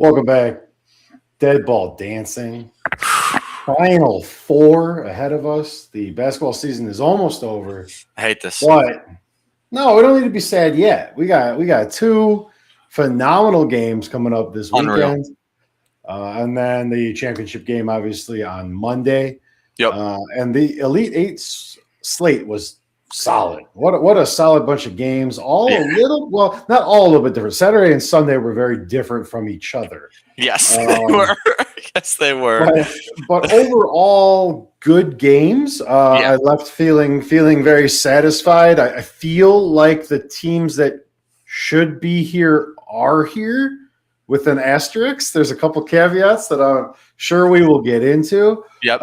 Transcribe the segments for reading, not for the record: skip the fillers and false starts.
Welcome back. Dead ball dancing. Final four ahead of us. The basketball season is almost over. I hate this. But no, we don't need to be sad yet. We got two phenomenal games coming up this Unreal. weekend. And then the championship game, obviously, on Monday. Yep. And the Elite Eight slate was solid. What a solid bunch of games. All a little, well, not all a little bit different. Saturday and Sunday were very different from each other. Yes, they were. Yes, they were. But overall, good games. I left feeling very satisfied. I feel like the teams that should be here are here, with an asterisk. There's a couple caveats that I'm sure we will get into. Yep.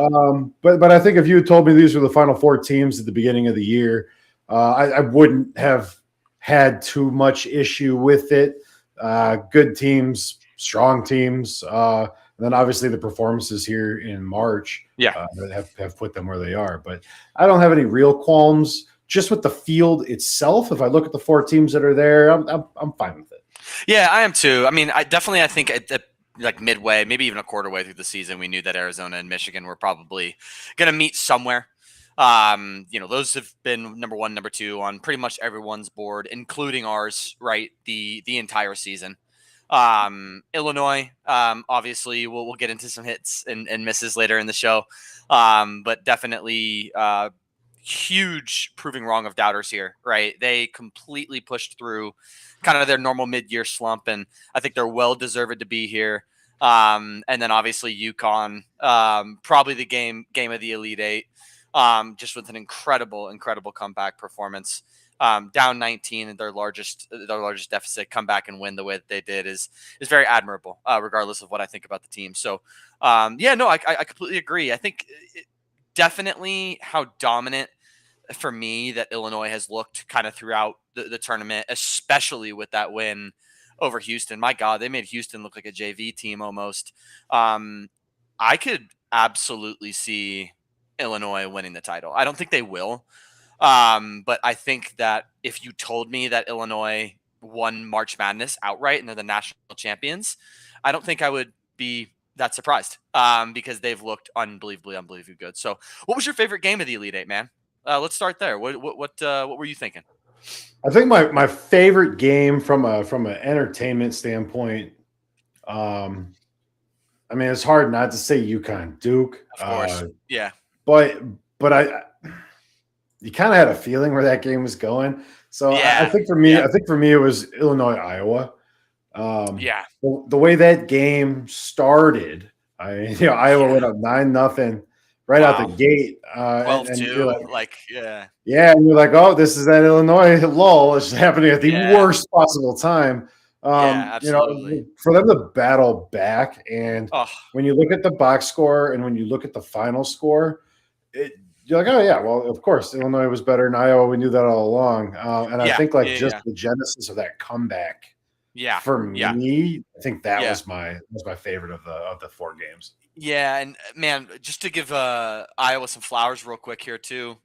But I think if you had told me these were the final four teams at the beginning of the year, I wouldn't have had too much issue with it. Good teams, strong teams. And then obviously the performances here in March have put them where they are. But I don't have any real qualms just with the field itself. If I look at the four teams that are there, I'm fine with it. Yeah, I am too. I mean, I think at like midway, maybe even a quarter way through the season, we knew that Arizona and Michigan were probably going to meet somewhere. Those have been number one, number two on pretty much everyone's board, including ours, right? The entire season. Illinois, obviously, we'll get into some hits and misses later in the show, but definitely huge proving wrong of doubters here, right? They completely pushed through kind of their normal mid-year slump, and I think they're well deserved to be here. And then obviously UConn, probably the game of the Elite Eight, just with an incredible comeback performance. Down 19 and their largest deficit, come back and win the way that they did is very admirable, regardless of what I think about the team. So, I completely agree. I think definitely how dominant for me that Illinois has looked kind of throughout the tournament, especially with that win over Houston. My God, they made Houston look like a JV team almost. I could absolutely see Illinois winning the title. I don't think they will. But I think that if you told me that Illinois won March Madness outright and they're the national champions, I don't think I would be that surprised, because they've looked unbelievably good. So what was your favorite game of the Elite Eight, man? Let's start there. What were you thinking? I think my favorite game from an entertainment standpoint, I mean, it's hard not to say UConn Duke. Of course. Yeah. But you kind of had a feeling where that game was going. So I think for me, it was Illinois, Iowa. The way that game started, Iowa went up 9-0 right out the gate. 12-2, and you're like, oh, this is that Illinois lull. It's happening at the worst possible time. Absolutely. For them to battle back, and when you look at the box score and when you look at the final score, you're like, oh yeah, well, of course, Illinois was better than Iowa. We knew that all along. I think the genesis of that comeback. For me, I think that was my favorite of the four games. Yeah, and man, just to give Iowa some flowers real quick here too.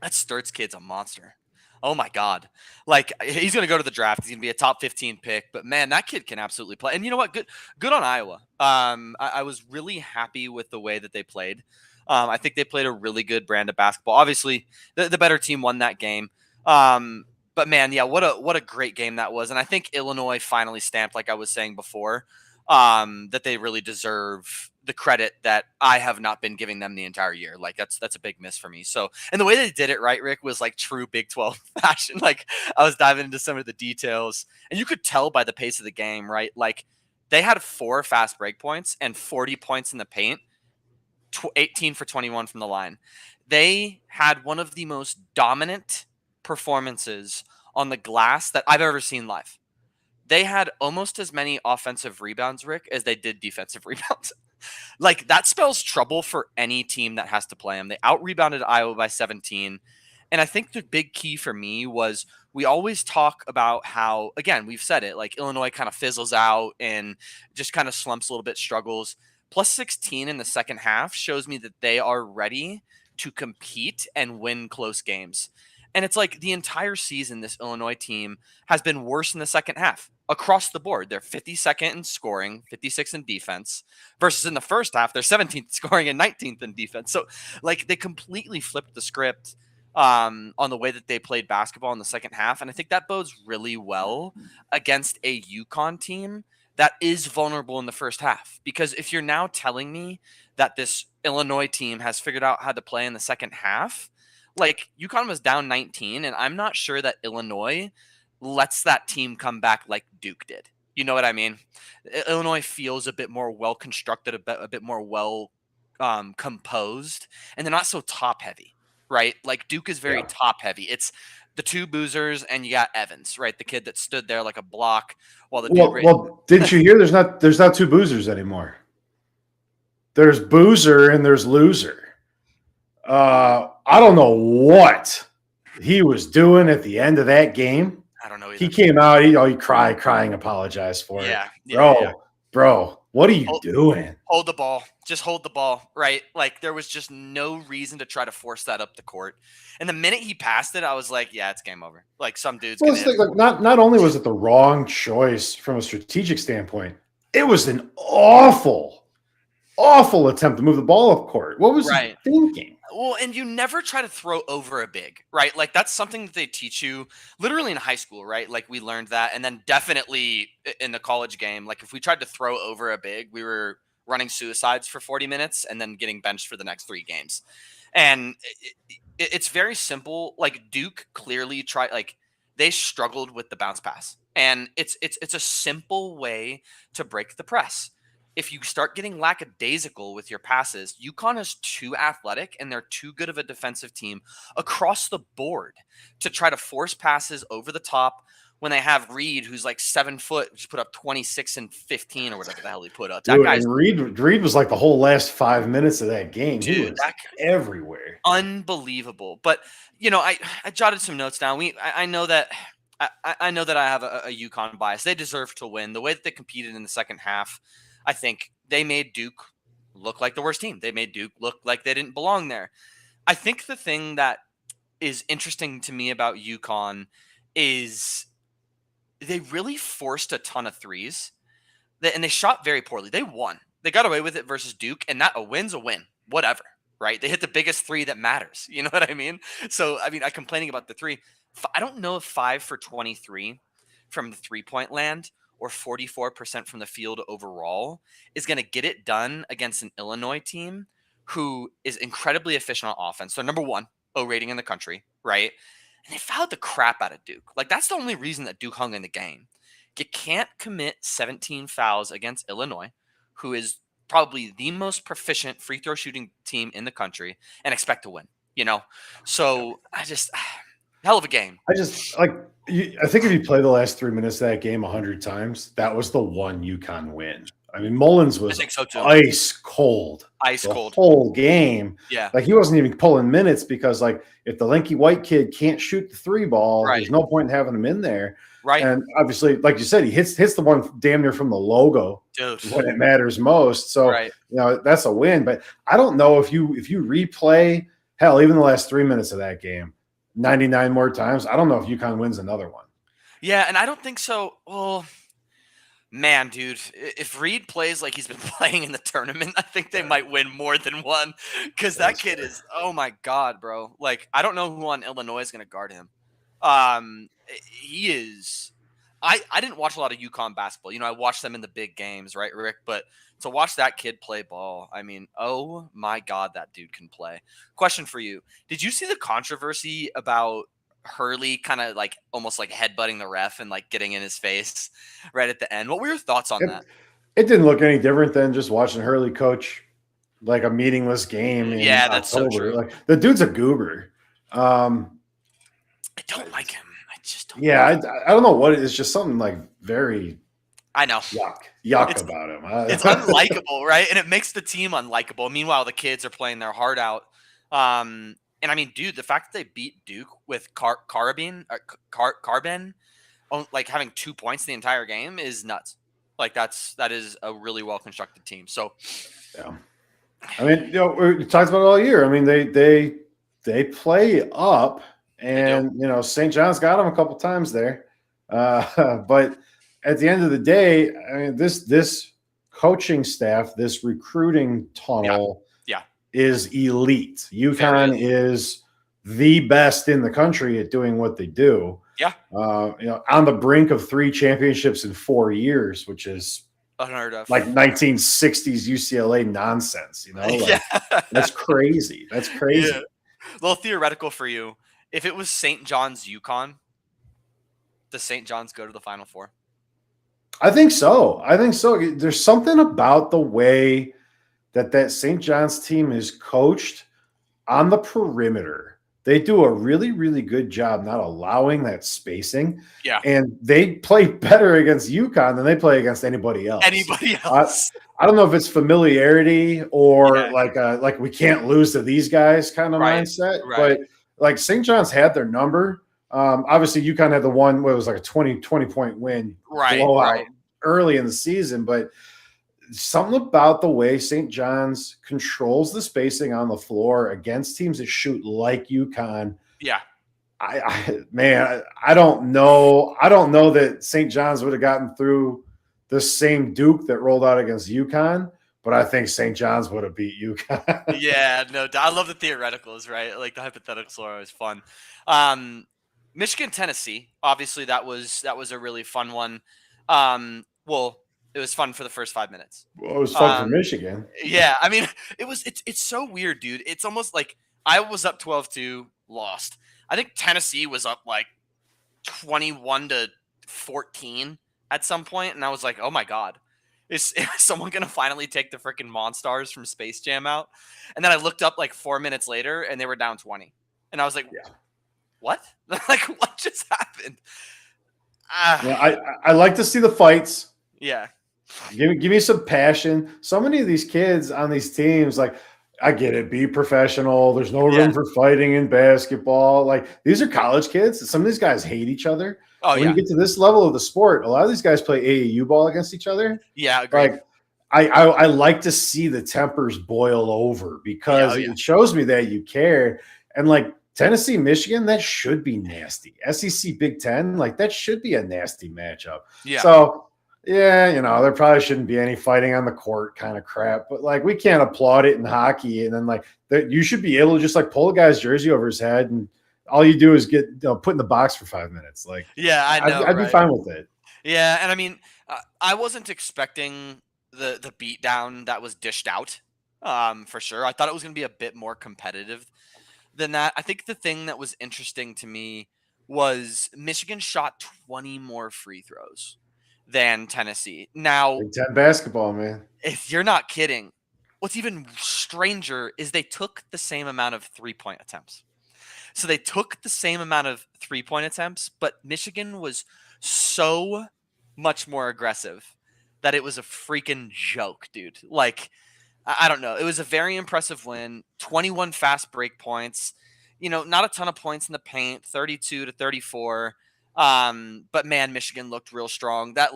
That Sturtz kid's a monster. Oh my God. Like, he's going to go to the draft. He's going to be a top 15 pick, but man, that kid can absolutely play. And you know what? Good on Iowa. I was really happy with the way that they played. I think they played a really good brand of basketball. Obviously, the better team won that game. But man, what a great game that was. And I think Illinois finally stamped, like I was saying before, that they really deserve the credit that I have not been giving them the entire year. Like that's a big miss for me. So, and the way they did it, right, Rick, was like true Big 12 fashion. Like I was diving into some of the details, and you could tell by the pace of the game, right? Like they had 4 fast break points and 40 points in the paint, 18 for 21 from the line. They had one of the most dominant performances on the glass that I've ever seen live. They had almost as many offensive rebounds, Rick, as they did defensive rebounds. Like, that spells trouble for any team that has to play them. They out-rebounded Iowa by 17. And I think the big key for me was we always talk about how, again, we've said it, like Illinois kind of fizzles out and just kind of slumps a little bit, struggles. Plus 16 in the second half shows me that they are ready to compete and win close games. And it's like the entire season, this Illinois team has been worse in the second half across the board. They're 52nd in scoring, 56th in defense, versus in the first half, they're 17th in scoring and 19th in defense. So, like, they completely flipped the script on the way that they played basketball in the second half. And I think that bodes really well against a UConn team that is vulnerable in the first half. Because if you're now telling me that this Illinois team has figured out how to play in the second half, like UConn was down 19, and I'm not sure that Illinois lets that team come back like Duke did. You know what I mean? Illinois feels a bit more well constructed, a bit more well composed, and they're not so top heavy, right? Like Duke is very top heavy. It's the two boozers, and you got Evans, right? The kid that stood there like a block while the dude. Well, didn't you hear? There's not two boozers anymore. There's boozer and there's loser. I don't know what he was doing at the end of that game. I don't know either. He came out, he crying, apologized for it. Bro, what are you doing? Hold the ball. Just hold the ball, right? Like there was just no reason to try to force that up the court. And the minute he passed it, I was like, yeah, it's game over. Like some dude's not only was it the wrong choice from a strategic standpoint, it was an awful attempt to move the ball up court. What was he thinking? Well, and you never try to throw over a big, right? Like that's something that they teach you literally in high school, right? Like we learned that. And then definitely in the college game, like if we tried to throw over a big, we were running suicides for 40 minutes and then getting benched for the next 3 games. And it's very simple. Like Duke clearly tried, like they struggled with the bounce pass. And it's a simple way to break the press. If you start getting lackadaisical with your passes, UConn is too athletic and they're too good of a defensive team across the board to try to force passes over the top when they have Reed, who's like 7 foot, just put up 26 and 15 or whatever the hell he put up. That guy's Reed was like the whole last 5 minutes of that game. Dude, he was everywhere. Unbelievable. But you know, I jotted some notes down. I know that I know that I have a UConn bias. They deserve to win. The way that they competed in the second half, I think they made Duke look like the worst team. They made Duke look like they didn't belong there. I think the thing that is interesting to me about UConn is they really forced a ton of threes, and they shot very poorly. They won. They got away with it versus Duke, and that a win's a win, whatever, right? They hit the biggest 3 that matters. You know what I mean? So, I mean, I'm complaining about the 3. I don't know if 5 for 23 from the 3-point land or 44% from the field overall is going to get it done against an Illinois team who is incredibly efficient on offense. So number 1, O rating in the country, right? And they fouled the crap out of Duke. Like that's the only reason that Duke hung in the game. You can't commit 17 fouls against Illinois, who is probably the most proficient free throw shooting team in the country, and expect to win, you know? So hell of a game. I think if you play the last 3 minutes of that game 100 times, that was the one UConn win. I mean, Mullins was ice cold the whole game. Yeah. Like he wasn't even pulling minutes because like if the lanky white kid can't shoot the 3 ball, there's no point in having him in there. Right. And obviously, like you said, he hits the one damn near from the logo when it matters most. So, you know, that's a win. But I don't know if you replay, hell, even the last 3 minutes of that game, 99 more times, I don't know if UConn wins another one. Yeah, and I don't think so. Well, man, dude, if Reed plays like he's been playing in the tournament, I think they might win more than one because that kid is, oh my God, bro. Like, I don't know who on Illinois is going to guard him. He is. I didn't watch a lot of UConn basketball. You know, I watched them in the big games, right, Rick? But to watch that kid play ball, I mean, oh my God, that dude can play. Question for you. Did you see the controversy about Hurley kind of like almost like headbutting the ref and like getting in his face right at the end? What were your thoughts on that? It didn't look any different than just watching Hurley coach like a meaningless game in that's October. So true. Like the dude's a goober. I don't like him. I just don't. Yeah, I don't know what it is. Just something like very. I know. Yuck about him. It's unlikable, right? And it makes the team unlikable. Meanwhile, the kids are playing their heart out. And I mean, dude, the fact that they beat Duke with Carbin, like having 2 points the entire game is nuts. Like that is a really well constructed team. So, yeah. I mean, you know, we talked about it all year. I mean, they play up They do. And, St. John's got them a couple times there. But at the end of the day, I mean, this coaching staff, this recruiting Yeah. tunnel Yeah. is elite. Very UConn elite. is the best in the country at doing what they do. Yeah. On the brink of 3 championships in 4 years, which is Unheard of. like 1960s UCLA nonsense, Yeah. that's crazy. That's crazy. Yeah. A little theoretical for you. If it was St. John's UConn, does St. John's go to the Final Four? I think so. There's something about the way that St. John's team is coached on the perimeter. They do a really, really good job not allowing that spacing. Yeah. And they play better against UConn than they play against anybody else. I don't know if it's familiarity or like we can't lose to these guys kind of mindset, but like St. John's had their number. Obviously, UConn had the one where it was like a 20 point win blowout early in the season, but something about the way St. John's controls the spacing on the floor against teams that shoot like UConn. Yeah. I don't know. I don't know that St. John's would have gotten through the same Duke that rolled out against UConn, but I think St. John's would have beat UConn. Yeah, no, I love the theoreticals, right? Like the hypotheticals are always fun. Michigan, Tennessee, obviously that was a really fun one. Well, it was fun for the first 5 minutes. Well, it was fun for Michigan. Yeah, I mean, it's so weird, dude. It's almost like I was up 12-2, lost. I think Tennessee was up like 21-14 at some point, and I was like, oh my God. Is someone going to finally take the freaking Monstars from Space Jam out? And then I looked up like 4 minutes later, and they were down 20. And I was like, what? Like, what just happened? I like to see the fights. Yeah. Give me some passion. So many of these kids on these teams, like, I get it, be professional. There's no room for fighting in basketball. Like, these are college kids. Some of these guys hate each other. Oh, when you get to this level of the sport, a lot of these guys play AAU ball against each other. Yeah, agreed. Like, I like to see the tempers boil over because it shows me that you care. And like Tennessee, Michigan, that should be nasty. SEC, Big Ten, like that should be a nasty matchup. Yeah. So there probably shouldn't be any fighting on the court kind of crap, but like we can't applaud it in hockey. And then like you should be able to just like pull a guy's jersey over his head and all you do is get put in the box for 5 minutes. Like, I know. I'd be fine with it. Yeah. And I mean, I wasn't expecting the beatdown that was dished out for sure. I thought it was going to be a bit more competitive than that. I think the thing that was interesting to me was Michigan shot 20 more free throws than Tennessee. Now, Big Ten basketball, man. If you're not kidding, what's even stranger is they took the same amount of 3-point attempts. So they took the same amount of 3-point attempts, but Michigan was so much more aggressive that it was a freaking joke, dude. Like, I don't know. It was a very impressive win. 21 fast break points. Not a ton of points in the paint, 32-34. But man, Michigan looked real strong. That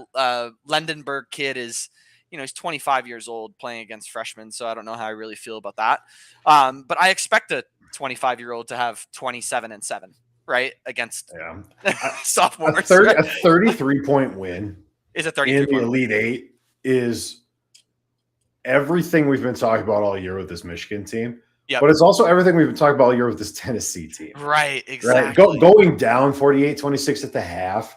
Lendenberg kid is, he's 25 years old playing against freshmen, so I don't know how I really feel about that. But I expect a 25-year-old to have 27 and 7, right? Against sophomores. A 33-point win is a 33-point in the Elite Eight is everything we've been talking about all year with this Michigan team. Yep. But it's also everything we've been talking about all year with this Tennessee team. Right, exactly. Right? Going down 48-26 at the half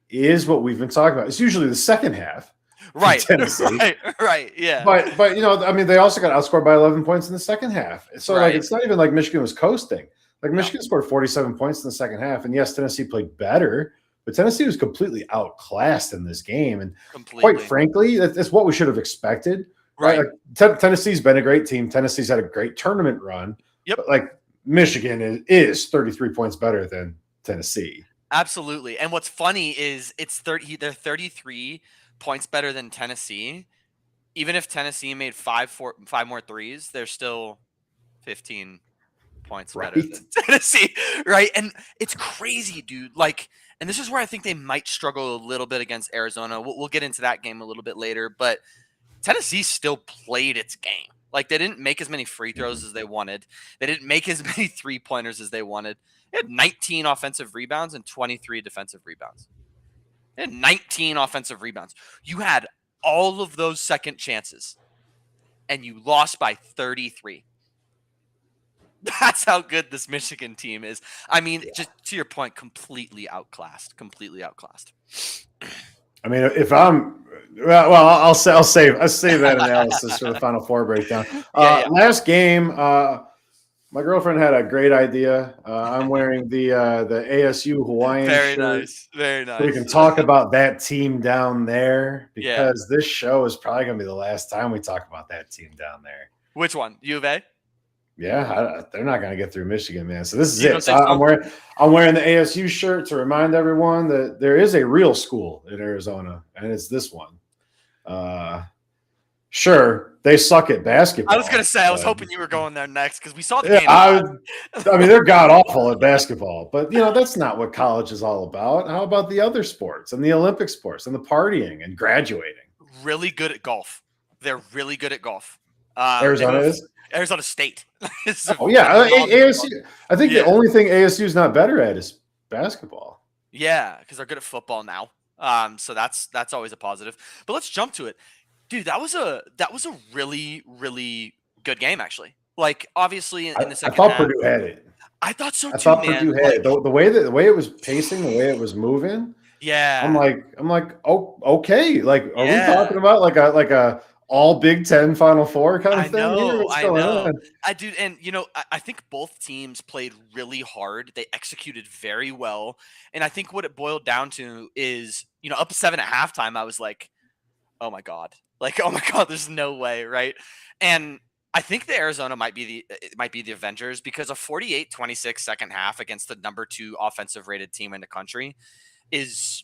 is what we've been talking about. It's usually the second half. Right. Tennessee. Right. Yeah. But they also got outscored by 11 points in the second half. So like it's not even like Michigan was coasting. Like Michigan scored 47 points in the second half. And yes, Tennessee played better, but Tennessee was completely outclassed in this game. And quite frankly, that's what we should have expected. Right. Like, Tennessee's been a great team. Tennessee's had a great tournament run. Yep. But like Michigan is 33 points better than Tennessee. Absolutely. And what's funny is they're 33 points better than Tennessee. Even if Tennessee made five more threes, they're still 15 points better than Tennessee. Right. And it's crazy, dude. Like, and this is where I think they might struggle a little bit against Arizona. We'll get into that game a little bit later, but Tennessee still played its game. Like, they didn't make as many free throws as they wanted. They didn't make as many three-pointers as they wanted. They had 19 offensive rebounds and 23 defensive rebounds. They had 19 offensive rebounds. You had all of those second chances, and you lost by 33. That's how good this Michigan team is. I mean, just to your point, completely outclassed. I mean, if I'm I'll save that analysis for the Final Four breakdown. Last game, my girlfriend had a great idea. I'm wearing the ASU Hawaiian shirt. Very nice. So we can talk about that team down there because this show is probably going to be the last time we talk about that team down there. Which one? U of A? Yeah, they're not going to get through Michigan, man. So this is it. So I'm wearing the ASU shirt to remind everyone that there is a real school in Arizona, and it's this one. Sure, they suck at basketball. I was going to say, I was hoping you were going there next because we saw the game. I mean, they're god awful at basketball, but that's not what college is all about. How about the other sports and the Olympic sports and the partying and graduating? Really good at golf. They're really good at golf. Arizona is. Arizona State. ASU. I think the only thing ASU is not better at is basketball. Yeah, because they're good at football now. So that's always a positive. But let's jump to it, dude. That was a really, really good game, actually. Like, obviously in the second half, I thought Purdue had it. I thought so too. Purdue had it. The way it was pacing, the way it was moving. Yeah. I'm like, oh, okay. Like, are we talking about like a all Big Ten Final Four kind of thing? I know. And I think both teams played really hard. They executed very well. And I think what it boiled down to is, up 7 at halftime, I was like, oh my God, there's no way. Right. And I think the Arizona might be the Avengers because a 48-26 second half against the number 2 offensive rated team in the country is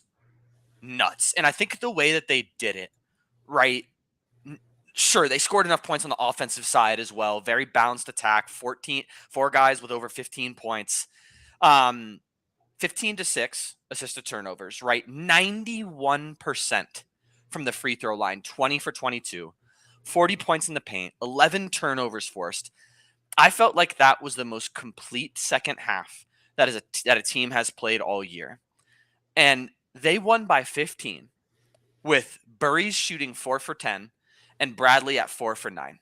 nuts. And I think the way that they did it, right. Sure, they scored enough points on the offensive side as well. Very balanced attack. 4 guys with over 15 points. 15-6 assisted turnovers, right? 91% from the free throw line, 20 for 22. 40 points in the paint, 11 turnovers forced. I felt like that was the most complete second half that a team has played all year. And they won by 15 with Burries shooting 4 for 10. And Bradley at 4 for 9.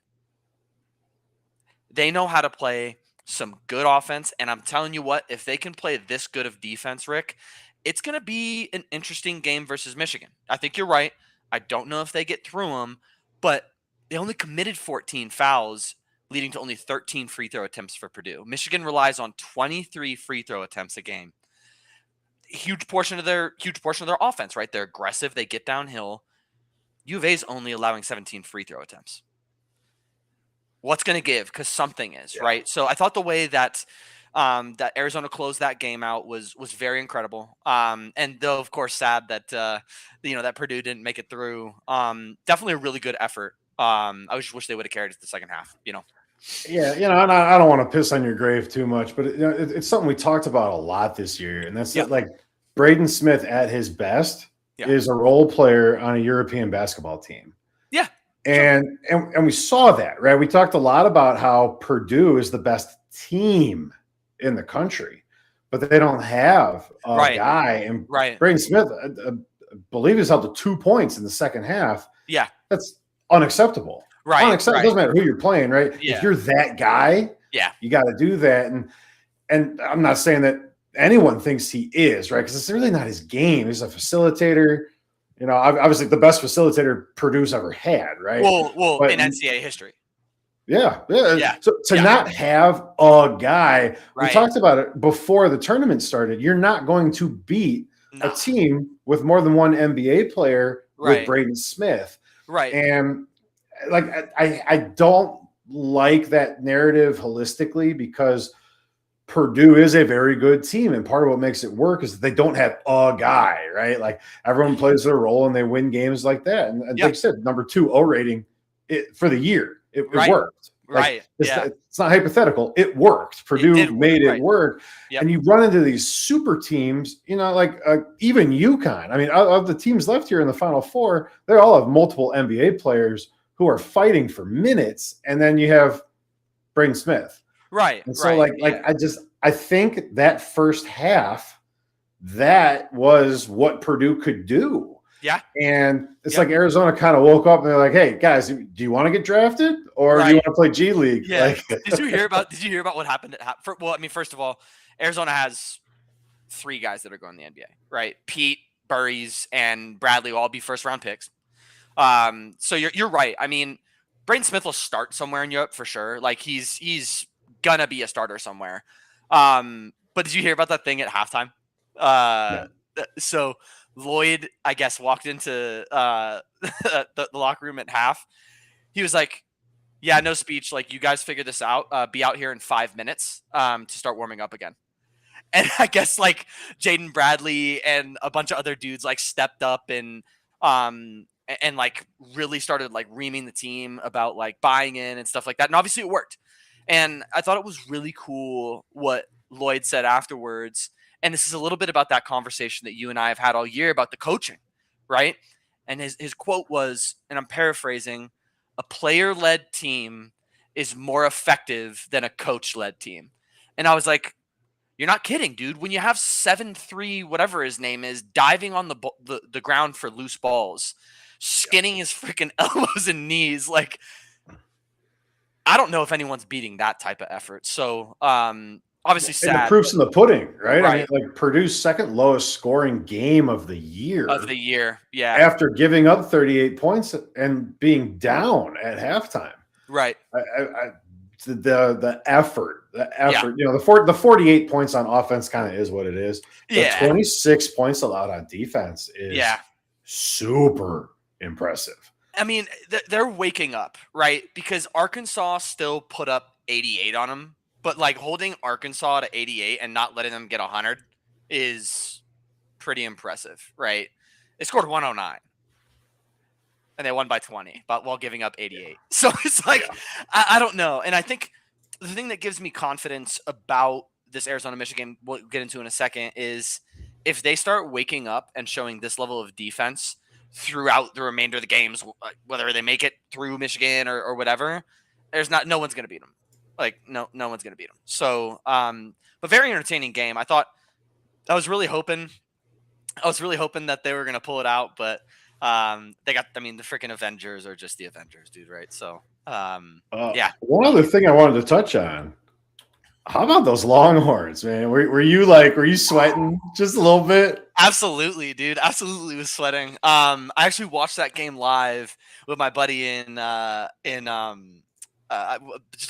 They know how to play some good offense. And I'm telling you what, if they can play this good of defense, Rick, it's going to be an interesting game versus Michigan. I think you're right. I don't know if they get through them, but they only committed 14 fouls, leading to only 13 free throw attempts for Purdue. Michigan relies on 23 free throw attempts a game. Huge portion of their offense, right? They're aggressive. They get downhill. U of A is only allowing 17 free throw attempts. What's going to give? Because something is, right? So I thought the way that that Arizona closed that game out was very incredible. And though, of course, sad that that Purdue didn't make it through. Definitely a really good effort. I just wish they would have carried it to the second half. Yeah, and I don't want to piss on your grave too much, but it's something we talked about a lot this year, and that's like Braden Smith at his best. Is a role player on a European basketball team. Yeah. And we saw that, right? We talked a lot about how Purdue is the best team in the country, but they don't have a guy. And Braden Smith, I believe he's held to 2 points in the second half. Yeah. That's unacceptable. Right. Unacceptable. It doesn't matter who you're playing, right? Yeah. If you're that guy, you got to do that. And I'm not saying that anyone thinks he is, right? Because it's really not his game. He's a facilitator. Obviously the best facilitator Purdue's ever had, right? Well, in NCAA history. Yeah. So to not have a guy, we talked about it before the tournament started. You're not going to beat a team with more than one NBA player with Braden Smith. Right. And I don't like that narrative holistically because Purdue is a very good team, and part of what makes it work is that they don't have a guy, right? Like everyone plays their role and they win games like that. And like you said, number 2 O rating for the year, it worked. It's not hypothetical. It worked. Purdue made it work. Yep. And you run into these super teams, like even UConn. I mean, of the teams left here in the Final Four, they all have multiple NBA players who are fighting for minutes, and then you have Braden Smith. Right. And so right. I think that first half, that was what Purdue could do. Yeah. And it's like Arizona kind of woke up and they're like, hey, guys, do you want to get drafted or do you want to play G League? Yeah. Like, Did you hear about what happened well, I mean, first of all, Arizona has 3 guys that are going to the NBA, right? Pete, Burries, and Bradley will all be first round picks. So you're right. I mean, Braden Smith will start somewhere in Europe for sure. Like he's gonna be a starter somewhere. But did you hear about that thing at halftime? So Lloyd, I guess, walked into the locker room at half. He was like, "Yeah, no speech. Like you guys figure this out. Be out here in 5 minutes to start warming up again." And I guess like Jaden Bradley and a bunch of other dudes like stepped up and like really started like reaming the team about like buying in and stuff like that. And obviously it worked. And I thought it was really cool what Lloyd said afterwards. And this is a little bit about that conversation that you and I have had all year about the coaching, right? And his quote was, and I'm paraphrasing, a player-led team is more effective than a coach-led team. And I was like, you're not kidding, dude. When you have 7'3", whatever his name is, diving on the ground for loose balls, skinning his freaking elbows and knees, like I don't know if anyone's beating that type of effort. So obviously sad. And the proof's in the pudding, right? Right. I mean, like Purdue's second lowest scoring game of the year. Yeah. After giving up 38 points and being down at halftime. Right. The effort, you know, the 48 points on offense kind of is what it is. The 26 points allowed on defense is super impressive. I mean, they're waking up, right? Because Arkansas still put up 88 on them, but like holding Arkansas to 88 and not letting them get 100 is pretty impressive, right? They scored 109. And they won by 20, but while giving up 88. So it's like, I don't know. And I think the thing that gives me confidence about this Arizona-Michigan, we'll get into in a second, is if they start waking up and showing this level of defense throughout the remainder of the games, whether they make it through Michigan or whatever, no one's going to beat them. Like, no one's going to beat them. So, but very entertaining game. I was really hoping that they were going to pull it out, but they got, I mean, the freaking Avengers are just the Avengers, dude, right? So, One other thing I wanted to touch on. How about those Longhorns, man? Were you sweating just a little bit? Absolutely, dude. Absolutely was sweating. I actually watched that game live with my buddy in just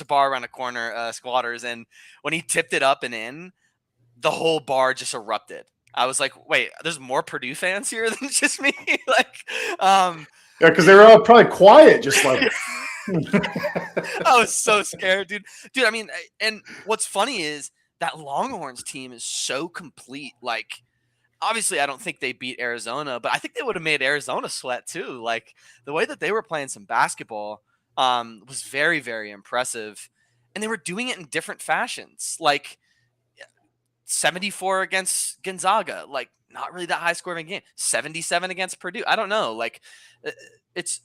a bar around the corner, Squatters, and when he tipped it up and in, the whole bar just erupted. I was like, wait, there's more Purdue fans here than just me? Because they were all probably quiet, just like. I was so scared, dude. I mean, and what's funny is that Longhorns team is so complete. Like, obviously, I don't think they beat Arizona, but I think they would have made Arizona sweat too. Like, the way that they were playing some basketball was very, very impressive. And they were doing it in different fashions. Like, 74 against Gonzaga, like not really that high scoring game. 77 against Purdue. I don't know. Like it's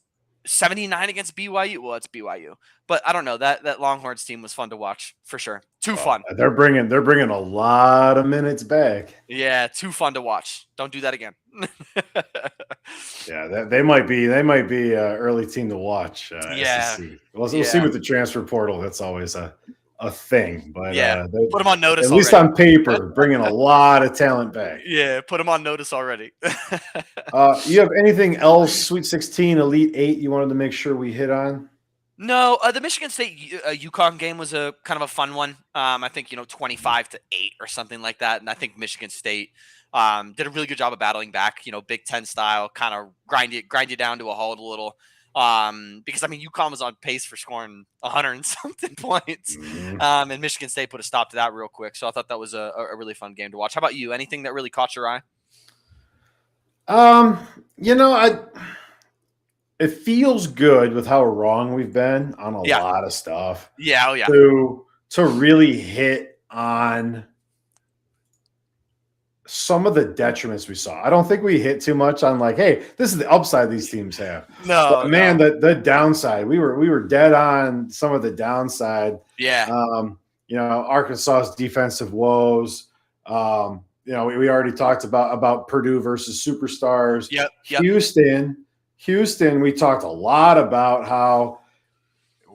79 against BYU. Well, it's BYU, but I don't know. That Longhorns team was fun to watch for sure. Too fun. They're bringing a lot of minutes back. Yeah, too fun to watch. Don't do that again. Yeah, they might be early team to watch. SEC. We'll see with the transfer portal. That's always a thing, but put them on notice. At least on paper, bringing a lot of talent back. Yeah, put them on notice already. You have anything else, Sweet 16, Elite 8, you wanted to make sure we hit on? No, the Michigan State UConn game was a kind of a fun one. I think 25-8 or something like that, and I think Michigan State did a really good job of battling back. Big Ten style, kind of grind you down to a halt a little. Because I mean, UConn was on pace for scoring 100 and something points, and Michigan State put a stop to that real quick. So I thought that was a really fun game to watch. How about you? Anything that really caught your eye? It feels good with how wrong we've been on a lot of stuff. Yeah, oh yeah. To really hit on some of the detriments we saw. I don't think we hit too much on like, hey, this is the upside these teams have. No, But man, no. the downside, we were dead on some of the downside. Yeah. Arkansas's defensive woes. We already talked about Purdue versus superstars. Yep. Houston, we talked a lot about how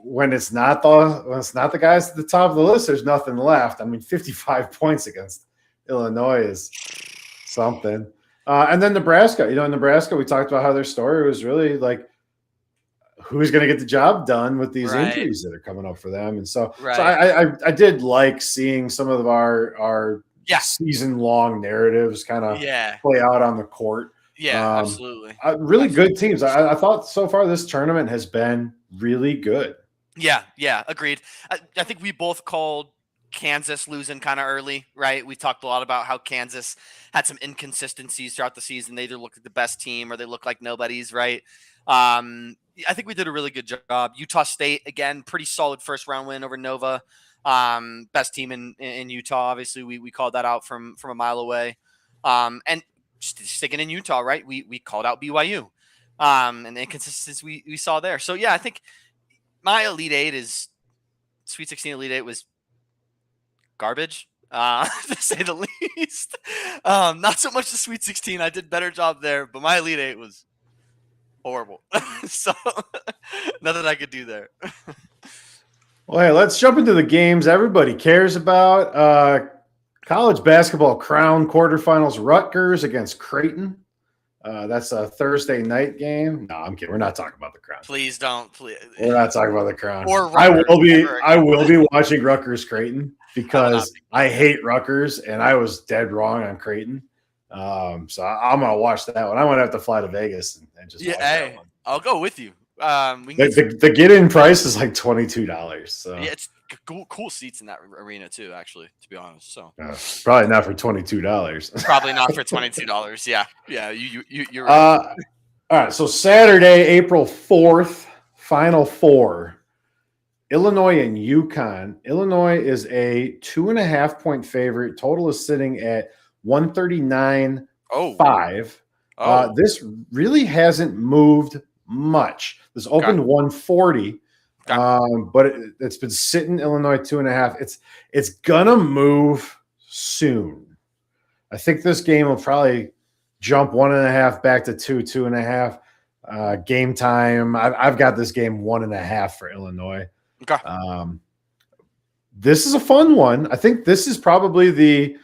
when it's not the guys at the top of the list, there's nothing left. I mean, 55 points against Illinois is something. And then Nebraska, we talked about how their story was really like, who's going to get the job done with these injuries that are coming up for them. And so I did like seeing some of our season long narratives kind of play out on the court. Yeah, absolutely. Really good teams. I thought so far this tournament has been really good. Yeah, agreed. I think we both called Kansas losing kind of early, right? We talked a lot about how Kansas had some inconsistencies throughout the season. They either looked like the best team or they look like nobody's, right? I think we did a really good job. Utah State, again, pretty solid first round win over Nova. Best team in Utah. Obviously, we called that out from a mile away. And sticking in Utah, right? We called out BYU and the inconsistencies we saw there. So, yeah, I think my Elite Eight is Sweet 16 Elite Eight was garbage, to say the least. Not so much the Sweet 16. I did better job there, but my Elite Eight was horrible. So nothing I could do there. Well, hey, let's jump into the games everybody cares about. College basketball crown quarterfinals, Rutgers against Creighton. That's a Thursday night game. No, I'm kidding. We're not talking about the crown. Please don't. Please. We're not talking about the crown. Or Rutgers, I will be watching Rutgers Creighton because I hate Rutgers and I was dead wrong on Creighton. So I'm gonna watch that one. I'm gonna have to fly to Vegas and just watch that one. I'll go with you. The get-in price is like $22. So yeah, it's cool seats in that arena too. Actually, to be honest, so probably not for $22. Probably not for $22. Yeah. You're right. All right. So Saturday, April 4th, Final Four. Illinois and UConn. Illinois is a 2.5-point favorite. Total is sitting at 139.5. This really hasn't moved much. This opened 140, but it's been sitting Illinois 2.5. It's gonna move soon. I think this game will probably jump 1.5 back to 2.5. Game time. I've got this game 1.5 for Illinois. Okay. This is a fun one. I think this is probably the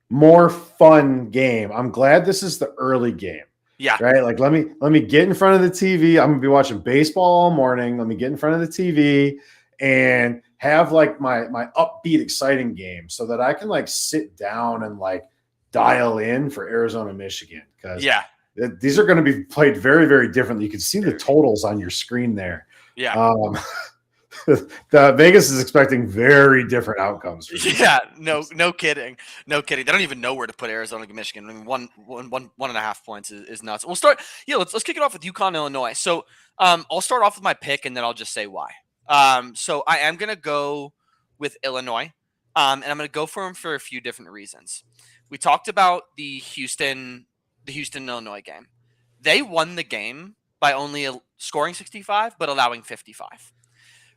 more fun game. I'm glad this is the early game. Yeah. Right. Like let me get in front of the TV. I'm gonna be watching baseball all morning. Let me get in front of the TV and have like my upbeat, exciting game so that I can like sit down and like dial in for Arizona, Michigan. Because these are going to be played very, very differently. You can see the totals on your screen there. Yeah. The Vegas is expecting very different outcomes. No kidding. They don't even know where to put Arizona and Michigan. I mean, 1.5 points is nuts. We'll start. Yeah, let's kick it off with UConn, Illinois. So, I'll start off with my pick, and then I'll just say why. So I am gonna go with Illinois, and I'm gonna go for them for a few different reasons. We talked about the Houston Illinois game. They won the game by only scoring 65, but allowing 55.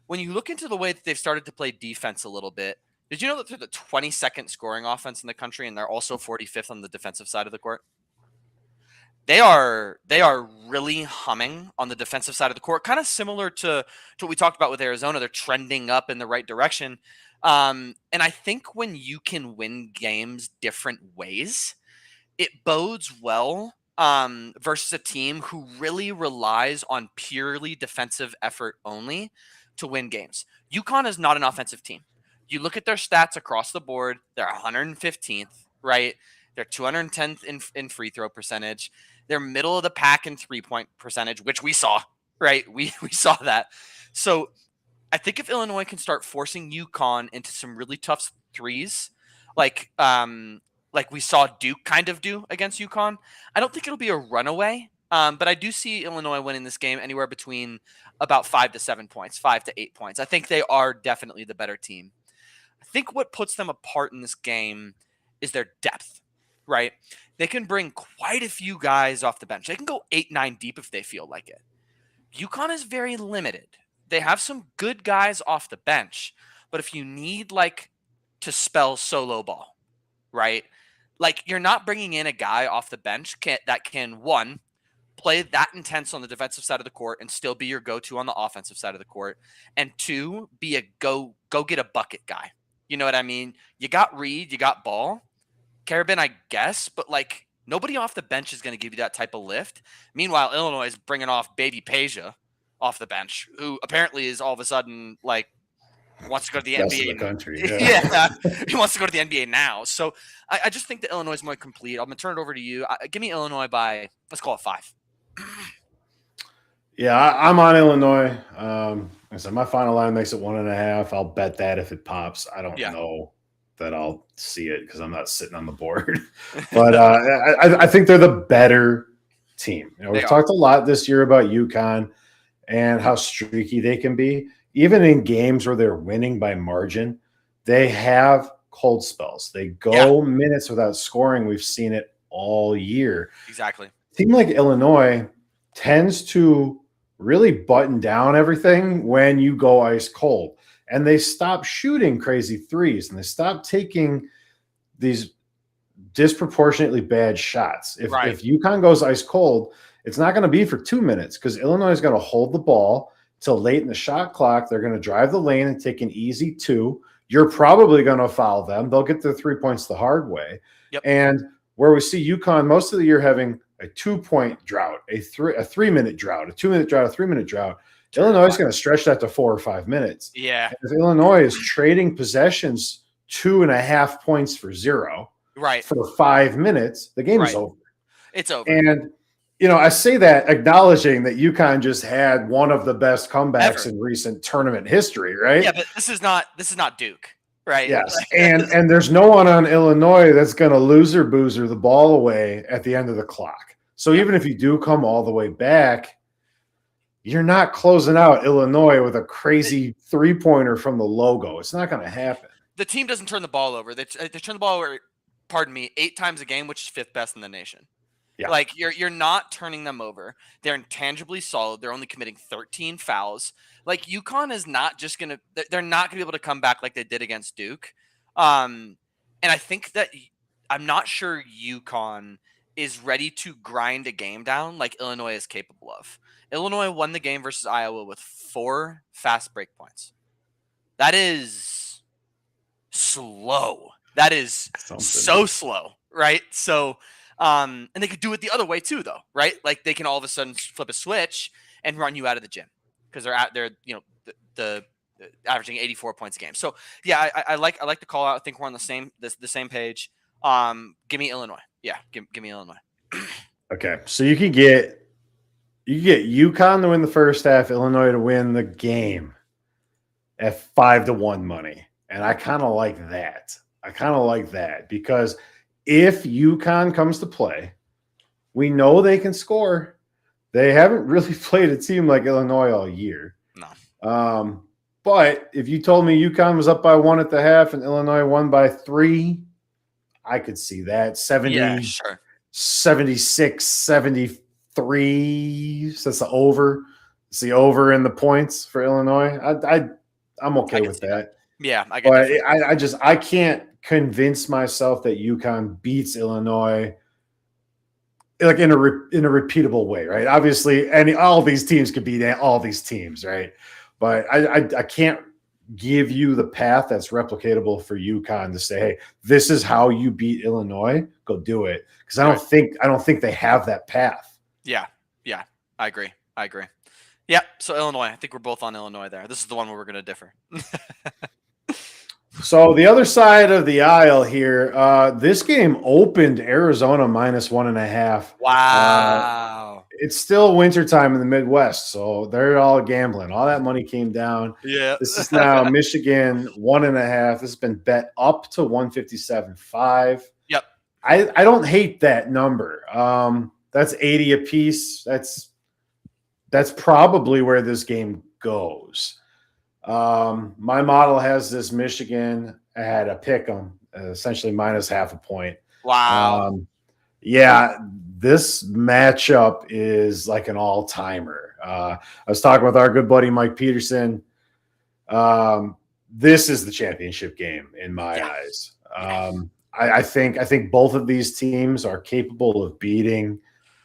When you look into the way that they've started to play defense a little bit, did you know that they're the 22nd scoring offense in the country, and they're also 45th on the defensive side of the court? They are really humming on the defensive side of the court, kind of similar to what we talked about with Arizona. They're trending up in the right direction. And I think when you can win games different ways, it bodes well versus a team who really relies on purely defensive effort only to win games. UConn is not an offensive team. You look at their stats across the board, they're 115th, right? They're 210th in free throw percentage. They're middle of the pack in 3-point percentage, which we saw, right? We saw that. So I think if Illinois can start forcing UConn into some really tough threes, like we saw Duke kind of do against UConn, I don't think it'll be a runaway. But I do see Illinois winning this game anywhere between about 5 to 7 points, 5 to 8 points. I think they are definitely the better team. I think what puts them apart in this game is their depth. right? They can bring quite a few guys off the bench. They can go 8-9 deep if they feel like it. UConn is very limited. They have some good guys off the bench, but if you need like to spell solo ball, right? Like you're not bringing in a guy off the bench that can one play that intense on the defensive side of the court and still be your go-to on the offensive side of the court, and two, be a go get a bucket guy. You know what I mean? You got Reed, you got Ball, Carabin, I guess, but like nobody off the bench is going to give you that type of lift. Meanwhile, Illinois is bringing off Baby Peja off the bench, who apparently is all of a sudden like wants to go to the Best in NBA. the country. Yeah, he wants to go to the NBA now. So I just think that Illinois is more complete. I'm gonna turn it over to you. Give me Illinois by, let's call it 5. Yeah, I'm on Illinois. I said my final line makes it 1.5. I'll bet that if it pops. I don't know that I'll see it because I'm not sitting on the board. But I think they're the better team. You know, we've talked a lot this year about UConn and how streaky they can be. Even in games where they're winning by margin, they have cold spells. They go minutes without scoring. We've seen it all year. Exactly. A team like Illinois tends to really button down everything when you go ice cold, and they stop shooting crazy threes and they stop taking these disproportionately bad shots. If UConn goes ice cold, it's not going to be for 2 minutes because Illinois is going to hold the ball till late in the shot clock. They're going to drive the lane and take an easy 2. You're probably going to foul them. They'll get their 3 points the hard way. Yep. And where we see UConn most of the year having a 2-point drought, a 3-minute drought, a 2-minute drought, a 3-minute drought, Illinois is going to stretch that to 4 or 5 minutes. Yeah. And if Illinois is trading possessions 2.5 points for 0 for 5 minutes, the game is over. It's over. And you know, I say that acknowledging that UConn just had one of the best comebacks in recent tournament history, right? Yeah, but this is not Duke, right? Yes. and there's no one on Illinois that's going to loser boozer the ball away at the end of the clock. So even if you do come all the way back, you're not closing out Illinois with a crazy 3-pointer from the logo. It's not going to happen. The team doesn't turn the ball over. They turn the ball over, 8 times a game, which is 5th best in the nation. Yeah. Like you're not turning them over. They're intangibly solid. They're only committing 13 fouls. Like UConn is not just gonna. They're not gonna be able to come back like they did against Duke. And I think that I'm not sure UConn is ready to grind a game down like Illinois is capable of. Illinois won the game versus Iowa with 4 fast break points. That is slow. That is so slow, right? So. And they could do it the other way too, though, right? Like they can all of a sudden flip a switch and run you out of the gym because they're the averaging 84 points a game. So yeah, I like the call out. I think we're on the same page. Give me Illinois. Yeah, give me Illinois. Okay, so you could get UConn to win the first half, Illinois to win the game at 5-1 money, and I kind of like that. Because if UConn comes to play, we know they can score. They haven't really played a team like Illinois all year. No. But if you told me UConn was up by 1 at the half and Illinois won by 3, I could see that. 76, 73. So that's the over. It's the over in the points for Illinois. I'm okay with that. Yeah, I can't convince myself that UConn beats Illinois like in a repeatable way, right? Obviously, all these teams could beat all these teams, right? But I can't give you the path that's replicatable for UConn to say, hey, this is how you beat Illinois. Go do it, because I don't think they have that path. Yeah, I agree. Yeah, so Illinois. I think we're both on Illinois there. This is the one where we're going to differ. So the other side of the aisle here, this game opened Arizona -1.5. Wow. It's still wintertime in the Midwest, so they're all gambling. All that money came down. Yeah. This is now Michigan 1.5. This has been bet up to 157.5. Yep. I don't hate that number. That's 80 apiece. That's probably where this game goes. My model has this Michigan at a pick 'em, essentially -0.5 point. Wow. Yeah, this matchup is like an all-timer. I was talking with our good buddy Mike Peterson. This is the championship game in my Yeah. eyes. I think both of these teams are capable of beating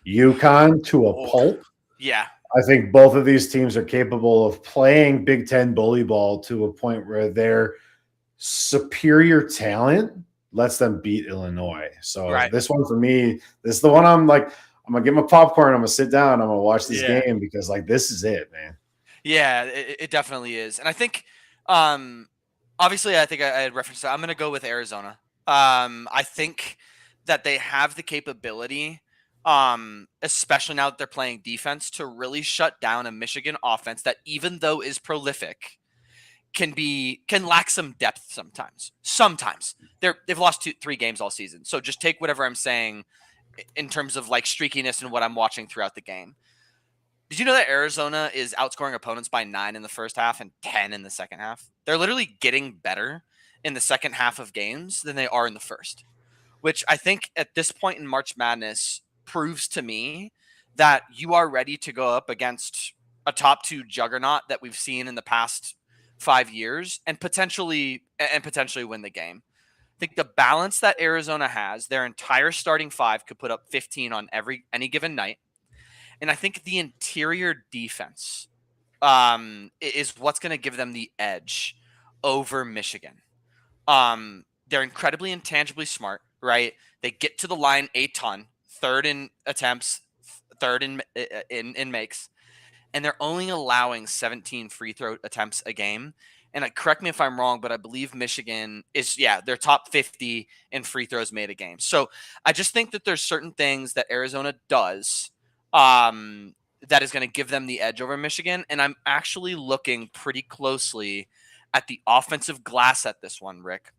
UConn to a Oh, pulp. yeah. I think both of these teams are capable of playing Big Ten bully ball to a point where their superior talent lets them beat Illinois. So Right. this one for me, this is the one I'm gonna get my popcorn. I'm gonna sit down. I'm gonna watch this Yeah. game because this is it, man. Yeah, it definitely is. And I think, obviously, I think I had referenced that. I'm going to go with Arizona. I think that they have the capability, especially now that they're playing defense, to really shut down a Michigan offense that, even though is prolific, can lack some depth sometimes. Sometimes they've lost 3 games all season. So just take whatever I'm saying in terms of like streakiness and what I'm watching throughout the game. Did you know that Arizona is outscoring opponents by 9 in the first half and 10 in the second half? They're literally getting better in the second half of games than they are in the first, which I think at this point in March Madness proves to me that you are ready to go up against a top 2 juggernaut that we've seen in the past 5 years and potentially win the game. I think the balance that Arizona has, their entire starting 5 could put up 15 on any given night. And I think the interior defense is what's going to give them the edge over Michigan. They're incredibly intangibly smart, right? They get to the line a ton, third in attempts, third in makes, and they're only allowing 17 free throw attempts a game. And correct me if I'm wrong, but I believe Michigan is, they're top 50 in free throws made a game. So I just think that there's certain things that Arizona does that is going to give them the edge over Michigan. And I'm actually looking pretty closely at the offensive glass at this one, Rick,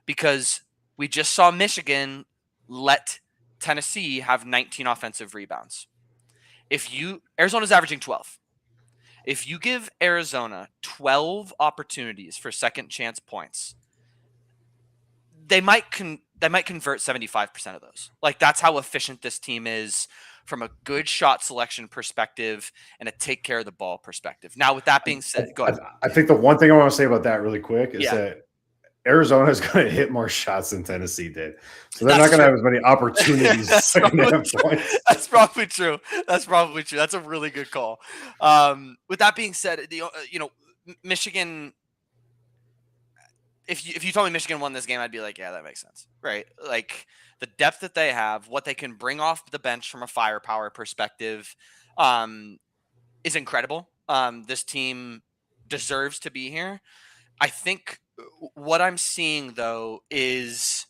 because we just saw Michigan let Tennessee have 19 offensive rebounds. Arizona's averaging 12. If you give Arizona 12 opportunities for second chance points, they might convert 75% of those. Like, that's how efficient this team is from a good shot selection perspective and a take care of the ball perspective. Now, with that being said, go ahead. I think the one thing I want to say about that really quick is Yeah. that Arizona is going to hit more shots than Tennessee did. So they're That's not going to true. have as many opportunities second half points. That's probably true. That's probably true. That's a really good call. With that being said, Michigan, if you told me Michigan won this game, I'd be like, yeah, that makes sense, right? Like, the depth that they have, what they can bring off the bench from a firepower perspective, is incredible. This team deserves to be here. I think what I'm seeing, though, is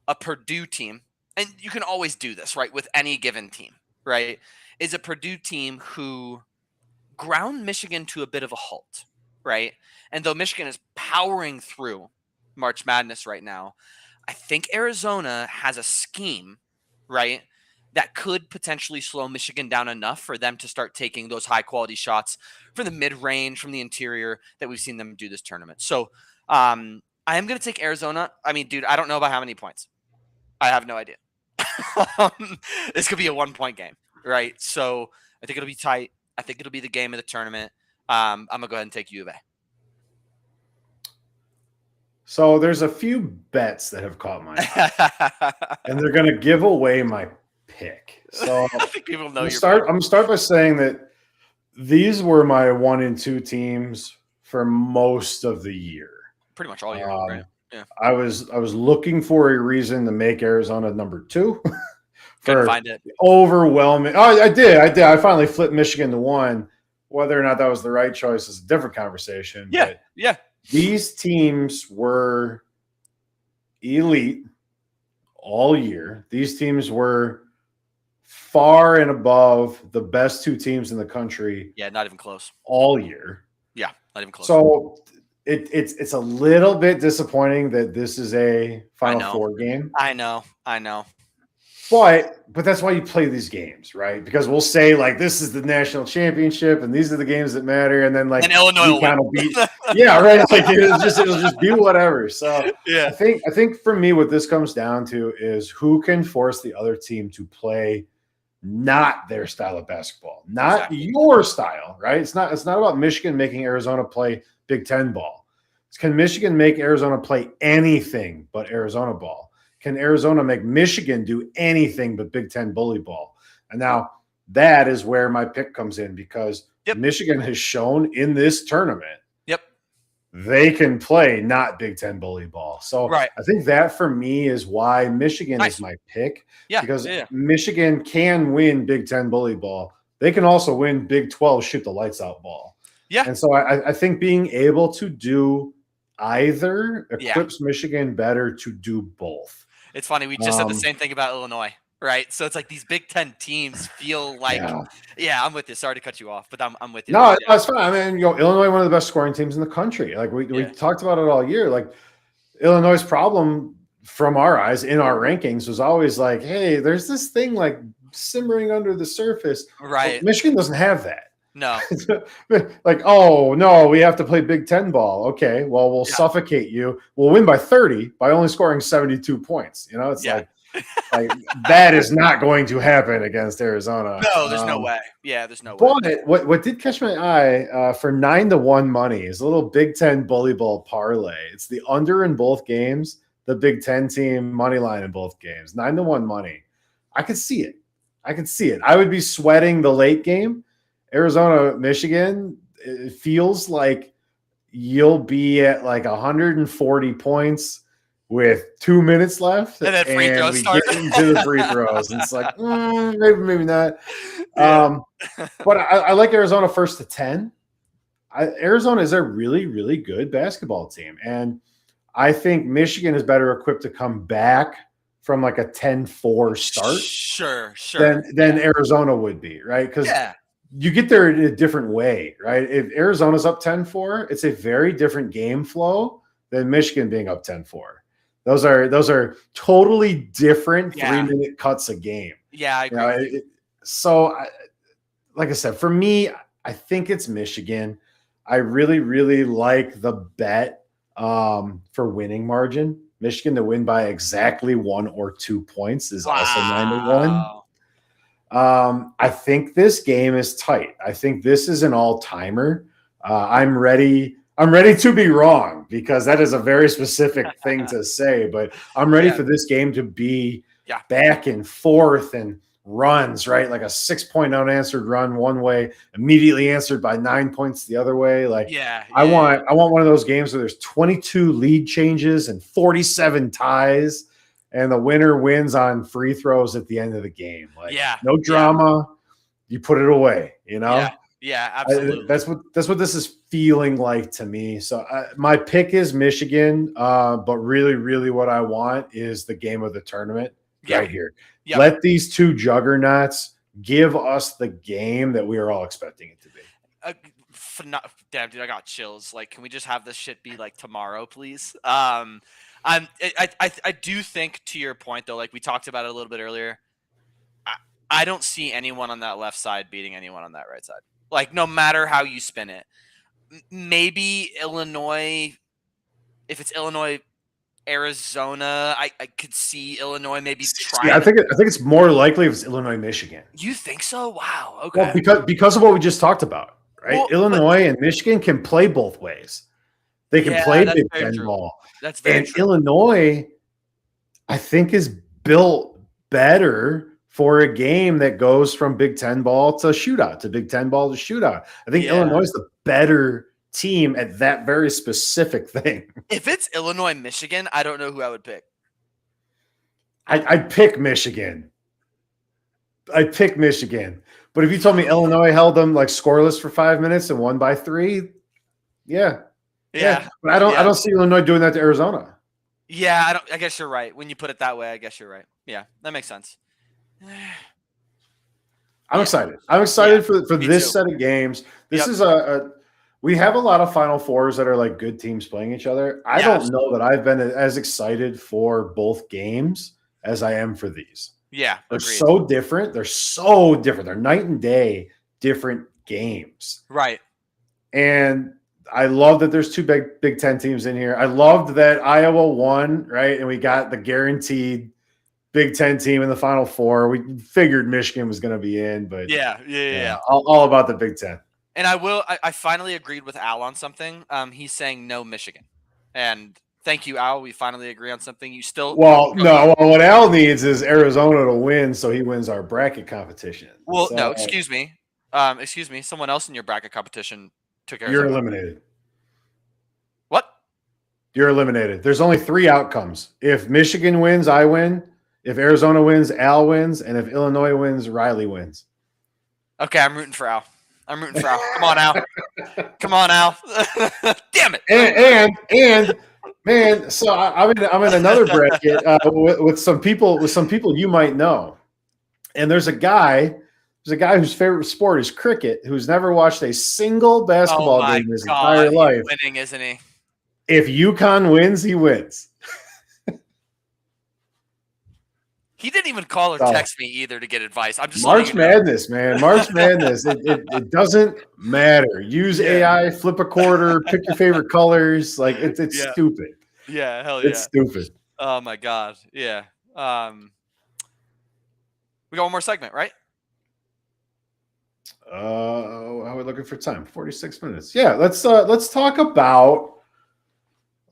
a Purdue team, and you can always do this, right, with any given team, right, is a Purdue team who ground Michigan to a bit of a halt, right? And though Michigan is powering through March Madness right now, I think Arizona has a scheme, right, that could potentially slow Michigan down enough for them to start taking those high quality shots from the mid range, from the interior that we've seen them do this tournament. So I am going to take Arizona. I mean, dude, I don't know about how many points. I have no idea. This could be a 1-point game, right? So I think it'll be tight. I think it'll be the game of the tournament. I'm going to go ahead and take U of A. So there's a few bets that have caught my eye, and they're going to give away my pick. So I think people know I'm going to start by saying that these were my 1 and 2 teams for most of the year. Pretty much all year, right? Yeah. I was looking for a reason to make Arizona number 2. Couldn't find it. Overwhelming. Oh, I did. I finally flipped Michigan to 1. Whether or not that was the right choice is a different conversation. Yeah. But Yeah. these teams were elite all year. These teams were far and above the best 2 teams in the country. Yeah, not even close. All year. Yeah, not even close. So it's a little bit disappointing that this is a Final Four game. I know. But that's why you play these games, right? Because we'll say like this is the national championship and these are the games that matter, and then like And Illinois will UConn win. will beat, yeah, right. Like it'll just be whatever. So Yeah. I think for me, what this comes down to is who can force the other team to play not their style of basketball, not Exactly. your style, right? It's not about Michigan making Arizona play Big Ten ball. Can Michigan make Arizona play anything but Arizona ball? Can Arizona make Michigan do anything but Big Ten bully ball? And now that is where my pick comes in, because Yep. Michigan has shown in this tournament Yep. they can play not Big Ten bully ball. So Right. I think that for me is why Michigan Nice. is my pick, Yeah. because Yeah. Michigan can win Big Ten bully ball. They can also win Big 12 shoot the lights out ball. Yeah. And so I think being able to do either Yeah. equips Michigan better to do both. It's funny. We just said the same thing about Illinois, right? So it's like these Big Ten teams feel like, yeah, I'm with you. Sorry to cut you off, but I'm with you. No, Yeah. it's fine. I mean, Illinois, one of the best scoring teams in the country. Like we talked about it all year. Like Illinois' problem from our eyes in our rankings was always like, hey, there's this thing like simmering under the surface. Right. Well, Michigan doesn't have that. No. Like, oh no, we have to play Big Ten ball. Okay, well, we'll suffocate you. We'll win by 30 by only scoring 72 points. It's like that is not going to happen against Arizona. No, there's no way. Yeah, there's no way. But what did catch my eye for 9-1 money is a little Big Ten bully ball parlay. It's the under in both games, the Big Ten team money line in both games. 9-1 money. I could see it. I would be sweating the late game. Arizona, Michigan, it feels like you'll be at like 140 points with 2 minutes left. And then free throws start. Get into the free throws. And it's like, maybe not. Yeah. But I like Arizona first to 10. Arizona is a really, really good basketball team. And I think Michigan is better equipped to come back from like a 10-4 start. Sure. Than Arizona would be, right? Because you get there in a different way, right? If Arizona's up 10-4, it's a very different game flow than Michigan being up 10-4. Those are totally different 3-minute cuts a game. Yeah, I agree. Like I said, for me, I think it's Michigan. I really, really like the bet for winning margin. Michigan to win by exactly 1 or 2 points is also 9-1. I think this game is tight. I think this is an all-timer. I'm ready to be wrong, because that is a very specific thing to say, but I'm ready for this game to be back and forth and runs, right? Like a 6-point unanswered run one way, immediately answered by 9 points the other way. Like I want one of those games where there's 22 lead changes and 47 ties, and the winner wins on free throws at the end of the game. Like, no drama. You put it away, Yeah, absolutely. That's what this is feeling like to me. So my pick is Michigan, but really, really what I want is the game of the tournament right here. Yep. Let these two juggernauts give us the game that we are all expecting it to be. Damn, dude, I got chills. Like, can we just have this shit be like tomorrow, please? I do think, to your point though, like we talked about it a little bit earlier, I don't see anyone on that left side beating anyone on that right side. Like, no matter how you spin it. Maybe Illinois, if it's Illinois, Arizona, I could see Illinois maybe trying. I think it's more likely if it's Illinois, Michigan. You think so? Wow. Okay. Well, because of what we just talked about, right? Well, Illinois and Michigan can play both ways. They can play Big Ten ball. That's very true. Illinois, I think, is built better for a game that goes from Big Ten ball to shootout, to Big Ten ball to shootout. I think Illinois is the better team at that very specific thing. If it's Illinois, Michigan, I don't know who I would pick. I'd pick Michigan. But if you told me Illinois held them like scoreless for 5 minutes and won by 3, yeah. But I don't see Illinois doing that to Arizona. Yeah, I guess you're right. When you put it that way, I guess you're right. Yeah, that makes sense. I'm excited. I'm excited for this set of games. This is we have a lot of Final Fours that are like good teams playing each other. I don't know that I've been as excited for both games as I am for these. Yeah, They're agreed. so different. They're so different. They're night and day different games. Right. And I love that there's two Big Ten teams in here. I loved that Iowa won, right? And we got the guaranteed Big Ten team in the Final Four. We figured Michigan was going to be in, but Yeah. all about the Big Ten. And I finally agreed with Al on something. He's saying no Michigan. And thank you, Al. We finally agree on something. You still Well, no. Well, what Al needs is Arizona to win, so he wins our bracket competition. Well, So no, excuse me. Excuse me. Someone else in your bracket competition took you're Arizona. eliminated. What? You're eliminated. There's only 3 outcomes. If Michigan wins, I win. If Arizona wins, Al wins. And if Illinois wins, Riley wins. Okay, I'm rooting for Al. Come on, Al. Come on, Al. Damn it. And man, so I'm in another bracket with some people you might know. And there's a guy whose favorite sport is cricket, who's never watched a single basketball game in his entire life. He's winning, isn't he? If UConn wins, he wins. He didn't even call or text me either to get advice. I'm just March Madness, man. March Madness. It doesn't matter. Use AI, flip a quarter, pick your favorite colors. Like it's stupid. Yeah, hell yeah. It's stupid. Oh my god. Yeah. We got one more segment, right? How are we looking for time? 46 minutes. Yeah, let's talk about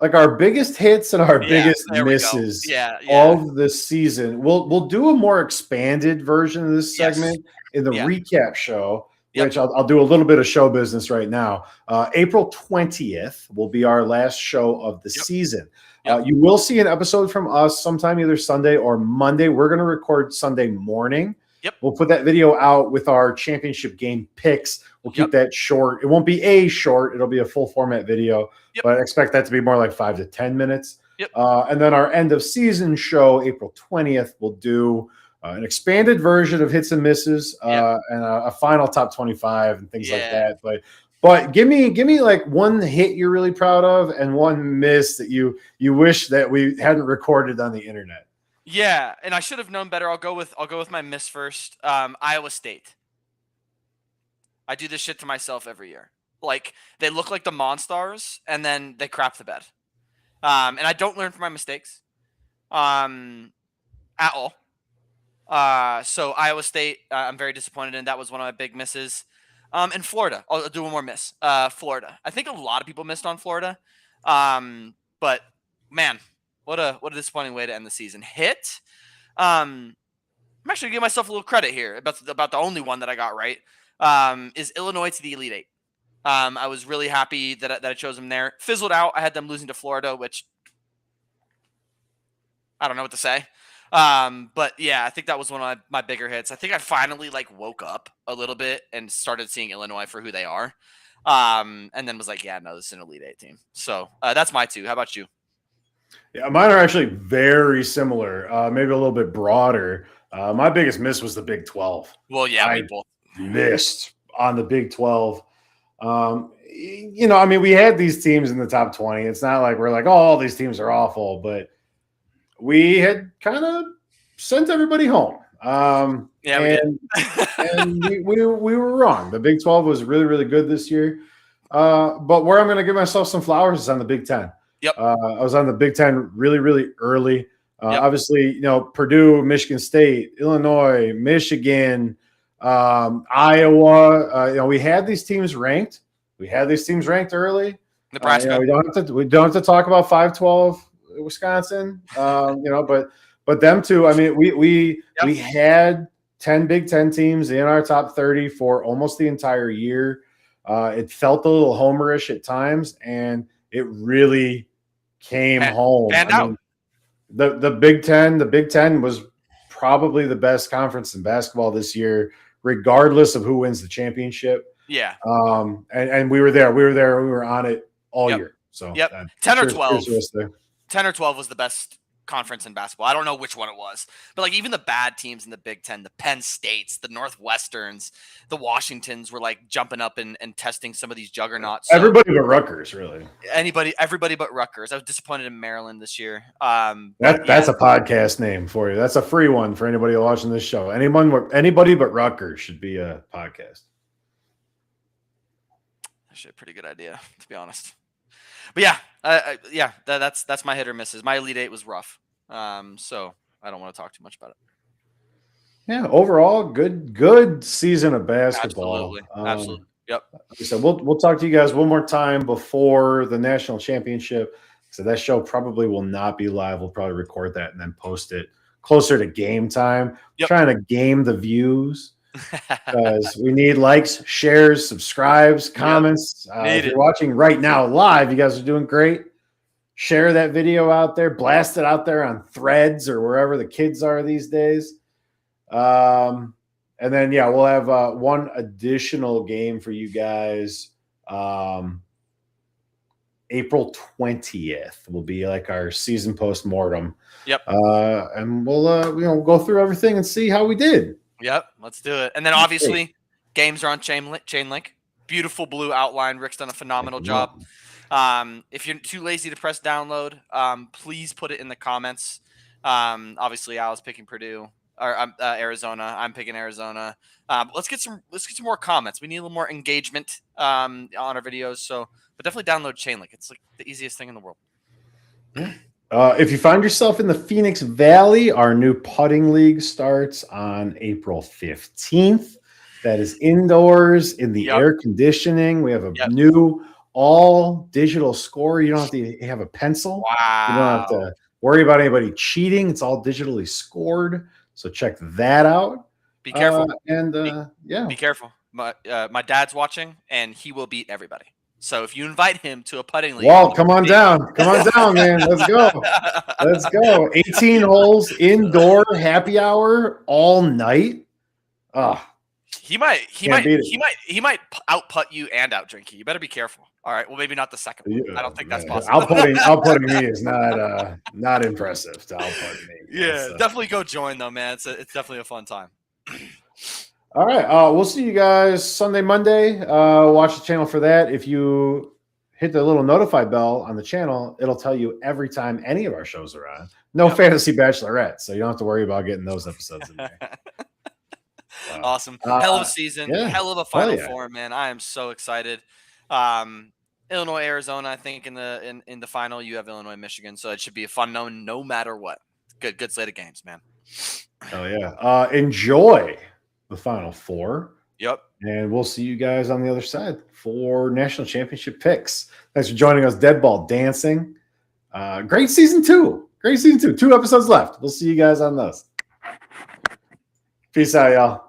like our biggest hits and our biggest misses of the season. We'll do a more expanded version of this segment in the recap show, which I'll do a little bit of show business right now. April 20th will be our last show of the season. You will see an episode from us sometime either Sunday or Monday. We're going to record Sunday morning. We'll put that video out with our championship game picks. We'll keep that short. It won't be a short. It'll be a full format video, but I expect that to be more like 5 to 10 minutes. And then our end of season show, April 20th, we'll do an expanded version of hits and misses and a final top 25 and things like that. But give me like one hit you're really proud of and one miss that you wish that we hadn't recorded on the internet. Yeah, and I should have known better. I'll go with my miss first. Iowa State. I do this shit to myself every year. Like they look like the Monstars, and then they crap the bed. And I don't learn from my mistakes, at all. So Iowa State, I'm very disappointed in. That was one of my big misses. And Florida, I'll do one more miss. Florida. I think a lot of people missed on Florida. But man. What a disappointing way to end the season. Hit. I'm actually giving myself a little credit here about the only one that I got right. Is Illinois to the Elite Eight. I was really happy that I chose them there. Fizzled out. I had them losing to Florida, which I don't know what to say. But yeah, I think that was one of my bigger hits. I think I finally woke up a little bit and started seeing Illinois for who they are. And then was like, yeah, no, this is an Elite Eight team. So that's my 2. How about you? Yeah, mine are actually very similar, maybe a little bit broader. My biggest miss was the Big 12. Well, yeah, I missed on the Big 12. We had these teams in the top 20. It's not like we're like, oh, all these teams are awful, but we had kind of sent everybody home. And we were wrong. The Big 12 was really, really good this year. But where I'm going to give myself some flowers is on the Big 10. I was on the Big 10 really, really early. Obviously, Purdue, Michigan State, Illinois, Michigan, Iowa. We had these teams ranked. Early. Nebraska. We don't have to talk about 5-12 Wisconsin. But them too. I mean, we had 10 Big 10 teams in our top 30 for almost the entire year. It felt a little homerish at times, and it really came home. The Big Ten was probably the best conference in basketball this year, regardless of who wins the championship. Yeah. And we were there. We were on it all year. So 10 or 12. 10 or 12 was the best conference in basketball. I don't know which one it was, but like even the bad teams in the Big Ten, the Penn States, the Northwesterns, the Washingtons were like jumping up and testing some of these juggernauts. So Everybody but Rutgers, really. Everybody but Rutgers. I was disappointed in Maryland this year. That's a podcast name for you. That's a free one for anybody watching this show. Anybody but Rutgers should be a podcast. Actually, a pretty good idea, to be honest. But yeah, that's my hit or misses. My Elite Eight was rough, so I don't want to talk too much about it. Yeah, overall, good season of basketball. Absolutely. Yep. So we'll talk to you guys one more time before the national championship. So that show probably will not be live. We'll probably record that and then post it closer to game time. Yep. Trying to game the views. Because we need likes, shares, subscribes, comments. If you're watching right now live, you guys are doing great. Share that video out there, blast it out there on Threads or wherever the kids are these days. And then we'll have one additional game for you guys. April 20th will be like our season post-mortem. Yep. And we'll go through everything and see how we did. Yep, let's do it. And then obviously games are on ChainLink. Beautiful blue outline. Rick's done a phenomenal job. If you're too lazy to press download, please put it in the comments. Obviously, Al's picking Purdue or Arizona. I'm picking Arizona. Let's get some more comments. We need a little more engagement on our videos. So, but definitely download ChainLink. It's like the easiest thing in the world. Yeah. If you find yourself in the Phoenix Valley, our new putting league starts on April 15th. That is indoors in the air conditioning. We have a new all digital score. You don't have to have a pencil. Wow. You don't have to worry about anybody cheating. It's all digitally scored. So check that out. Be careful. Be careful. My dad's watching, and he will beat everybody. So if you invite him to a putting league, Walt, come on down, man. Let's go. 18 holes indoor, happy hour all night. He might out putt you and out drink you. You better be careful. All right. Well, maybe not the second one. I don't think that's possible. Outputting me is not impressive to output me. Yeah, definitely go join though, man. It's definitely a fun time. All right. We'll see you guys Sunday, Monday. Watch the channel for that. If you hit the little notify bell on the channel, it'll tell you every time any of our shows are on. No Fantasy Bachelorette, so you don't have to worry about getting those episodes in there. Awesome. Hell of a season. Hell of a Final Four, man. I am so excited. Illinois, Arizona, I think in the final you have Illinois, Michigan, so it should be a fun no matter what. Good slate of games, man. Oh yeah. Enjoy the Final Four. Yep. And we'll see you guys on the other side for national championship picks. Thanks for joining us, Dead Ball Dancing. Great season 2. 2 episodes left. We'll see you guys on those. Peace out, y'all.